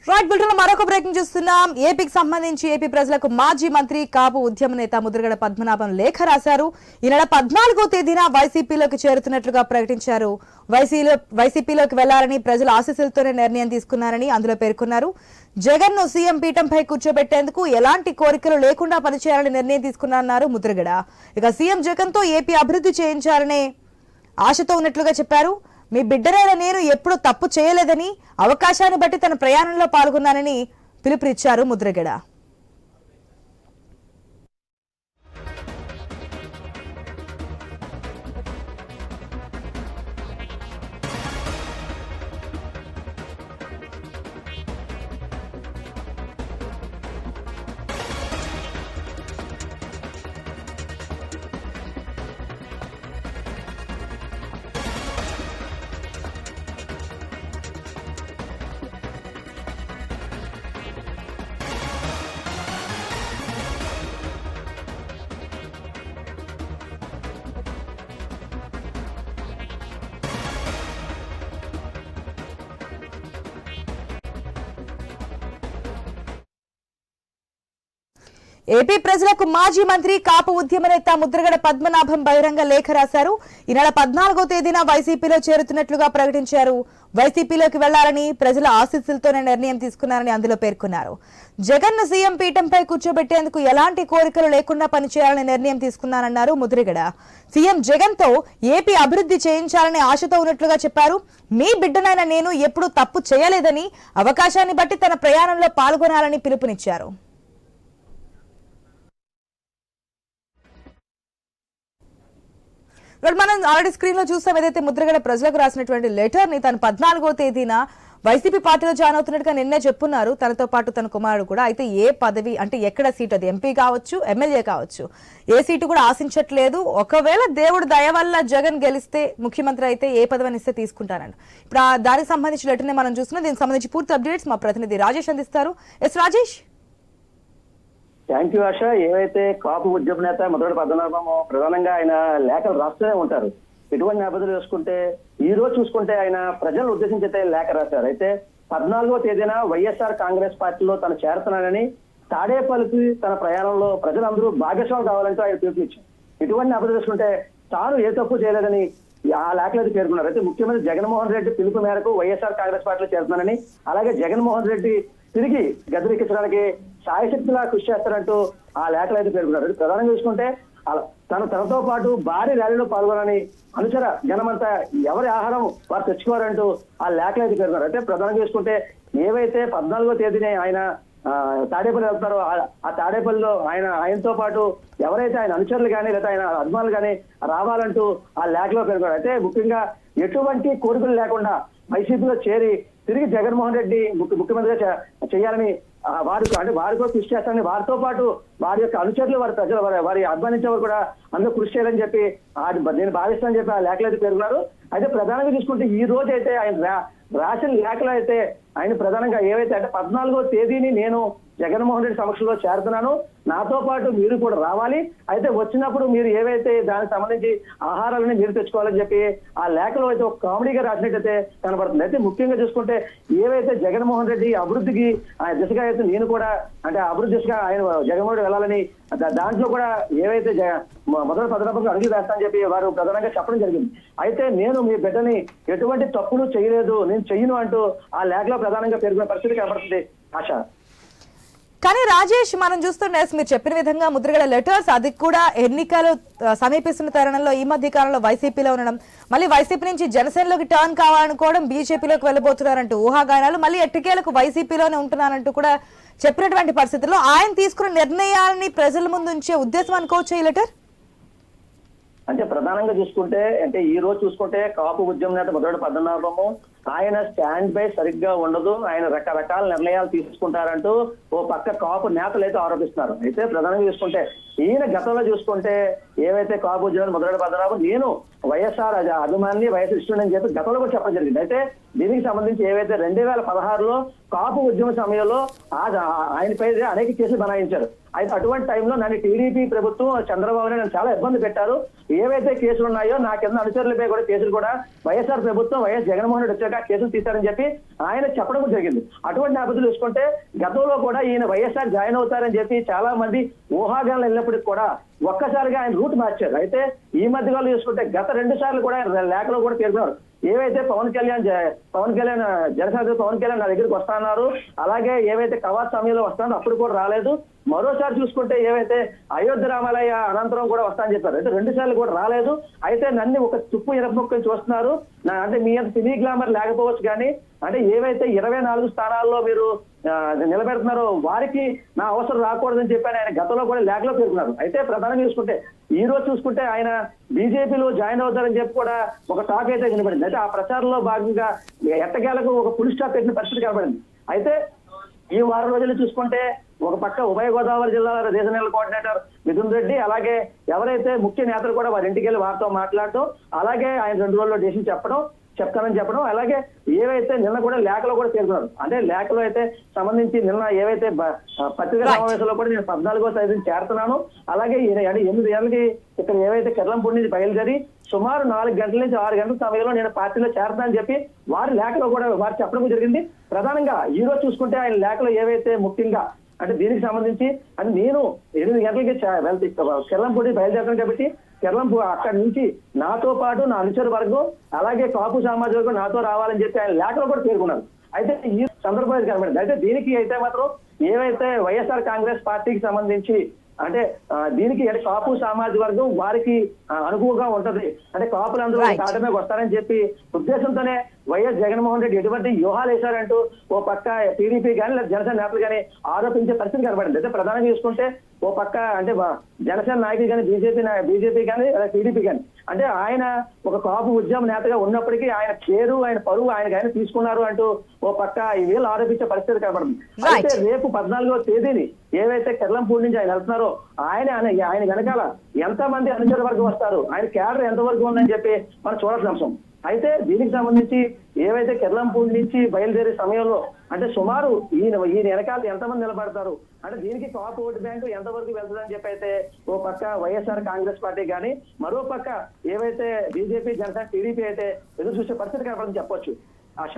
Right bulletin లో మరొక breaking చూస్తున్నాం. ఏపీకి సంబంధించి ఏపీ ప్రజలకు మాజీ మంత్రి కాపు ఉద్యమ నేత ముద్రగడ పద్మనాభం లేఖ రాశారు. ఈ నెల 14వ తేదీన వైసీపీలోకి చేరుతున్నట్లుగా ప్రకటించారు. వైసీపీలోకి వెళ్లాలని ప్రజల ఆశీస్సులతోనే నిర్ణయం తీసుకున్నారని అందులో పేర్కొన్నారు. జగన్ ను సీఎం పీఠంపై కూర్చోబెట్టేందుకు ఎలాంటి కోరికలు లేకుండా పనిచేయాలని నిర్ణయం తీసుకున్నారన్నారు ముద్రగడ. ఇక సీఎం జగన్ తో ఏపీ అభివృద్ధి చేయించాలనే ఆశతో ఉన్నట్లుగా చెప్పారు. మీ బిడ్డరైన నేను ఎప్పుడూ తప్పు చేయలేదని, అవకాశాన్ని బట్టి తన ప్రయాణంలో పాల్గొన్నానని పిలుపునిచ్చారు ముద్రగడ. ఏపీ ప్రజలకు మాజీ మంత్రి కాపు ఉద్యమ నేత ముద్రగడ పద్మనాభం బహిరంగ లేఖ రాశారు. ఈ నెల 14వ తేదీన వైసీపీలో చేరుతున్నట్లుగా ప్రకటించారు. వైసీపీలోకి వెళ్లాలని ప్రజల ఆశీస్సులతోనే నిర్ణయం తీసుకున్నారని అందులో పేర్కొన్నారు. జగన్ ను సీఎం పీఠంపై కూర్చోబెట్టేందుకు ఎలాంటి కోరికలు లేకుండా పనిచేయాలని నిర్ణయం తీసుకున్నారన్నారు ముద్రగడ. సీఎం జగన్ తో ఏపీ అభివృద్ధి చేయించాలనే ఆశతో ఉన్నట్లుగా చెప్పారు. మీ బిడ్డనైన నేను ఎప్పుడూ తప్పు చేయలేదని, అవకాశాన్ని బట్టి తన ప్రయాణంలో పాల్గొనాలని పిలుపునిచ్చారు. మనం ఆల్రెడీ స్క్రీన్ లో చూస్తాం. ఏదైతే ముద్రగడ ప్రజలకు రాసినటువంటి లెటర్ ని తను 14వ తేదీన వైసీపీ పార్టీలో జాయిన్ అవుతున్నట్టుగా నిన్నే చెప్పున్నారు. తనతో పాటు తన కుమారుడు కూడా. అయితే ఏ పదవి అంటే ఎక్కడ సీట్, అది ఎంపీ కావచ్చు, ఎమ్మెల్యే కావచ్చు, ఏ సీటు కూడా ఆశించట్లేదు. ఒకవేళ దేవుడు దయ వల్ల జగన్ గెలిస్తే, ముఖ్యమంత్రి అయితే ఏ పదవిని ఇస్తే తీసుకుంటానండి. ఇప్పుడు దానికి సంబంధించిన లెటర్ ని మనం చూస్తున్నాం. దీనికి సంబంధించి పూర్తి అప్డేట్స్ మా ప్రతినిధి రాజేష్ అందిస్తారు. ఎస్ రాజేష్. థ్యాంక్ యూ ఆశ. ఏవైతే కాపు ఉద్యమ నేత ముద్రగడ పద్మనాభం ప్రధానంగా ఆయన లేఖలు రాస్తూనే ఉంటారు. ఎటువంటి నేపథ్యం చూసుకుంటే ఈ రోజు చూసుకుంటే ఆయన ప్రజలను ఉద్దేశించి అయితే లేఖ రాశారు. అయితే 14వ తేదీన వైఎస్ఆర్ కాంగ్రెస్ పార్టీలో తను చేరుతున్నానని, తాడేపల్లికి తన ప్రయాణంలో ప్రజలందరూ భాగస్వామి కావాలంటూ ఆయన పిలుపునిచ్చారు. ఇటువంటి నేపథ్యం చూసుకుంటే తాను ఏ తప్పు చేయలేదని ఆ లేఖలో అయితే పేర్కొన్నారు. అయితే ముఖ్యమంత్రి జగన్మోహన్ రెడ్డి పిలుపు మేరకు వైఎస్ఆర్ కాంగ్రెస్ పార్టీలో చేరుతున్నానని, అలాగే జగన్మోహన్ రెడ్డి తిరిగి గద్దెనెక్కించడానికి సాయశక్తిలా కృషి చేస్తారంటూ ఆ లేఖలు అయితే పేర్కొన్నారు. ప్రధానంగా చూసుకుంటే తనతో పాటు భారీ ర్యాలీలో పాల్గొనని, అనుచర జనమంతా ఎవరి ఆహారం వారు తెచ్చుకోవాలంటూ ఆ లేఖలు అయితే పేర్కొన్నారు. అయితే ప్రధానంగా చూసుకుంటే ఏవైతే 14వ తేదీనే ఆయన తాడేపల్లి వెళ్తారో ఆ తాడేపల్లిలో ఆయనతో పాటు ఎవరైతే ఆయన అనుచరులు కానీ లేదా ఆయన అభిమానులు కానీ రావాలంటూ ఆ లేఖలో పేర్కొన్నారు. అయితే ముఖ్యంగా ఎటువంటి కోరికలు లేకుండా వైసీపీలో చేరి తిరిగి జగన్మోహన్ రెడ్డి ముఖ్యమంత్రిగా చేయాలని వారి కూడా కృషి చేస్తారని, వారితో పాటు వారి యొక్క అనుచరులు, వారి ప్రజలు, వారి అభిమానించేవారు కూడా అందరూ కృషి చేయాలని చెప్పి నేను భావిస్తానని చెప్పి ఆ లేఖలు అయితే పేర్కొన్నారు. అయితే ప్రధానంగా చూసుకుంటే ఈ రోజు అయితే ఆయన రాసిన లేఖలు అయితే ఆయన ప్రధానంగా ఏవైతే అంటే 14వ తేదీని నేను జగన్మోహన్ రెడ్డి సమక్షంలో చేరుతున్నాను, నాతో పాటు మీరు కూడా రావాలి, అయితే వచ్చినప్పుడు మీరు ఏవైతే దానికి సంబంధించి ఆహారాలని మీరు తెచ్చుకోవాలని చెప్పి ఆ లేఖలో అయితే ఒక కామెడీగా రాసినట్టయితే కనబడుతుంది. అయితే ముఖ్యంగా చూసుకుంటే ఏవైతే జగన్మోహన్ రెడ్డి అభివృద్ధికి దిశగా అయితే నేను కూడా అంటే అభివృద్ధి దిశగా ఆయన జగన్మోహన్ రెడ్డి వెళ్ళాలని, దాంట్లో కూడా ఏవైతే మొదటి పదనపంగా అడుగు వేస్తానని చెప్పి వారు ప్రధానంగా చెప్పడం జరిగింది. అయితే నేను మీ బిడ్డని ఎటువంటి తప్పులు చేయలేదు, నేను చెయ్యను అంటూ ఆ లేఖలో ప్రధానంగా పేర్కొన్న పరిస్థితి కనబడుతుంది ఆశ. కానీ రాజేష్, మనం చూస్తుండే మీరు చెప్పిన విధంగా ముద్రగడ లెటర్స్, అది కూడా ఎన్నికలు సమీపిస్తున్న తరుణంలో ఈ మధ్య కాలంలో వైసీపీలో ఉండడం, మళ్ళీ వైసీపీ నుంచి జనసేనలోకి టర్న్ కావాలనుకోవడం, బీజేపీలోకి వెళ్ళబోతున్నారంటూ ఊహాగానాలు, మళ్ళీ ఎట్టకేలకు వైసీపీలోనే ఉంటున్నారంటూ కూడా చెప్పినటువంటి పరిస్థితుల్లో ఆయన తీసుకున్న నిర్ణయాలని ప్రజల ముందు ఉంచే ఉద్దేశం అనుకోవచ్చు ఈ లెటర్. అంటే ప్రధానంగా చూసుకుంటే అంటే ఈ రోజు చూసుకుంటే కాపు ఉద్యమ నేత ముద్రగడ పద్మనాభము ఆయన స్టాండ్ బై సరిగ్గా ఉండదు, ఆయన రకరకాల నిర్ణయాలు తీసుకుంటారంటూ ఓ పక్క కాపు నేతలు అయితే ఆరోపిస్తున్నారు. అయితే ప్రధానంగా చూసుకుంటే ఈయన గతంలో చూసుకుంటే ఏవైతే కాపు ఉద్యమం ముద్రగడ పద్మనాభం నేను వైఎస్ఆర్ అభిమాని, వైఎస్ఆర్ ఇష్టం అని చెప్పి గతంలో కూడా చెప్పడం జరిగింది. అయితే దీనికి సంబంధించి ఏవైతే 2016లో కాపు ఉద్యమ సమయంలో ఆయనపై అనేక కేసులు బనాయించారు. అయితే అటువంటి టైంలో నన్ను టీడీపీ ప్రభుత్వం చంద్రబాబు నాయుడు చాలా ఇబ్బంది పెట్టారు. ఏవైతే కేసులు ఉన్నాయో నా కింద అనుచరులపై కూడా కేసులు కూడా వైఎస్ఆర్ ప్రభుత్వం వైఎస్ జగన్మోహన్ రెడ్డి వచ్చాక కేసులు తీశారని చెప్పి ఆయన చెప్పడం జరిగింది. అటువంటి నేపథ్యంలో చూసుకుంటే గతంలో కూడా ఈయన వైఎస్ఆర్ జాయిన్ అవుతారని చెప్పి చాలా మంది ఊహాగానాలు వెళ్ళినప్పటికీ కూడా ఒక్కసారిగా ఆయన రూట్ మార్చారు. అయితే ఈ మధ్యకాలంలో చూసుకుంటే గత 2 సార్లు కూడా ఆయన లేఖలో కూడా పేర్కొన్నారు. ఏవైతే పవన్ కళ్యాణ్ జనసేన పవన్ కళ్యాణ్ నా దగ్గరికి వస్తున్నారు, అలాగే ఏవైతే కవాత్ సమయంలో వస్తానో అప్పుడు కూడా రాలేదు. మరోసారి చూసుకుంటే ఏవైతే అయోధ్య రామాలయ అనంతరం కూడా వస్తానని చెప్పారు. అయితే 2 సార్లు కూడా రాలేదు. అయితే నన్ను ఒక తుప్పు ఇరపొక్కని చూస్తున్నారు. అంటే మీ అంత సినీ గ్లామర్ లేకపోవచ్చు కానీ అంటే ఏవైతే 24 స్థానాల్లో మీరు నిలబెడుతున్నారో వారికి నా అవసరం రాకూడదని చెప్పి ఆయన గతంలో కూడా లేఖలో పేర్కొన్నారు. అయితే ప్రధానంగా చూసుకుంటే ఈ రోజు చూసుకుంటే ఆయన బీజేపీలో జాయిన్ అవుతారని చెప్పి కూడా ఒక టాక్ అయితే వినబడింది. అయితే ఆ ప్రచారంలో భాగంగా ఎట్టకేలకు ఒక ఫుల్ స్టాప్ పెట్టిన పరిస్థితి కనబడింది. అయితే ఈ వారం రోజులు చూసుకుంటే ఒక పక్క ఉభయ గోదావరి జిల్లాల రీజనల్ కోఆర్డినేటర్ మిథున్ రెడ్డి, అలాగే ఎవరైతే ముఖ్య నేతలు కూడా వారి ఇంటికి వెళ్ళి వారితో మాట్లాడటం, అలాగే ఆయన 2 రోజుల్లో డెసిషన్ చెప్తానని చెప్పడం, అలాగే ఏవైతే నిన్న కూడా లేఖలో కూడా పేర్కొన్నారు. అంటే లేఖలో అయితే సంబంధించి నిన్న ఏవైతే పత్రికా సమావేశంలో కూడా నేను 14వ తేదీని చేరుతున్నాను, అలాగే 8 ఏళ్ళకి ఇక్కడ ఏవైతే కెర్లంపూడి నుంచి బయలుదేరి సుమారు 4 గంటల నుంచి 6 గంటల సమయంలో నేను పార్టీలో చేరుతానని చెప్పి వారి లేఖలో కూడా వారు చెప్పడం జరిగింది. ప్రధానంగా ఈ రోజు చూసుకుంటే ఆయన లేఖలో ఏవైతే ముఖ్యంగా అంటే దీనికి సంబంధించి అంటే నేను 8 గంటలకి కెర్లంపూడి బయలుదేరుతాను కాబట్టి కెర్లంపూడి అక్కడి నుంచి నాతో పాటు నా అనుచరు వర్గం అలాగే కాపు సామాజిక వర్గం నాతో రావాలని చెప్పి ఆయన లేఖలో కూడా పేర్కొన్నారు. అయితే ఈ సందర్భంలో కనబడింది. అయితే దీనికి అయితే మాత్రం ఏవైతే వైఎస్ఆర్ కాంగ్రెస్ పార్టీకి సంబంధించి అంటే దీనికి అంటే కాపు సామాజిక వర్గం వారికి అనుకువగా ఉంటది, అంటే కాపులందరూ తాటమే వస్తారని చెప్పి ఉద్దేశంతోనే వైఎస్ జగన్మోహన్ రెడ్డి ఎటువంటి వ్యూహాలు వేశారంటూ ఓ పక్క టీడీపీ కానీ లేదా జనసేన నేతలు కానీ ఆరోపించే పరిస్థితి కనబడింది. అయితే ప్రధానంగా చూసుకుంటే ఓ పక్క అంటే జనసేన నాయకులు కానీ బీజేపీ కానీ లేదా టీడీపీ కానీ అంటే ఆయన ఒక కాపు ఉద్యమ నేతగా ఉన్నప్పటికీ ఆయన పేరు ఆయన పరువు ఆయన తీసుకున్నారు అంటూ ఓ పక్క ఈ వీళ్ళు ఆరోపించే పరిస్థితి కనబడింది. అయితే రేపు 14వ తేదీని ఏవైతే కెర్లంపూడి నుంచి ఆయన వెళ్తున్నారో ఆయన వెనకాల ఎంతమంది అనుచర వర్గం వస్తారు, ఆయన క్యాడర్ ఎంతవరకు ఉందని చెప్పి మనం చూడాల్సిన అంశం. అయితే దీనికి సంబంధించి ఏవైతే కెర్లంపూడి నుంచి బయలుదేరే సమయంలో అంటే సుమారు ఈయన వెనకాల ఎంతమంది నిలబడతారు, అంటే దీనికి కాపు ఓటు బ్యాంకు ఎంతవరకు వెళ్తుందని చెప్పి అయితే ఓ పక్క వైఎస్ఆర్ కాంగ్రెస్ పార్టీ కానీ మరో పక్క ఏవైతే బీజేపీ జనసేన టీడీపీ అయితే ఎదురు చూసే పరిస్థితి కనపడని చెప్పొచ్చు. ఆశ.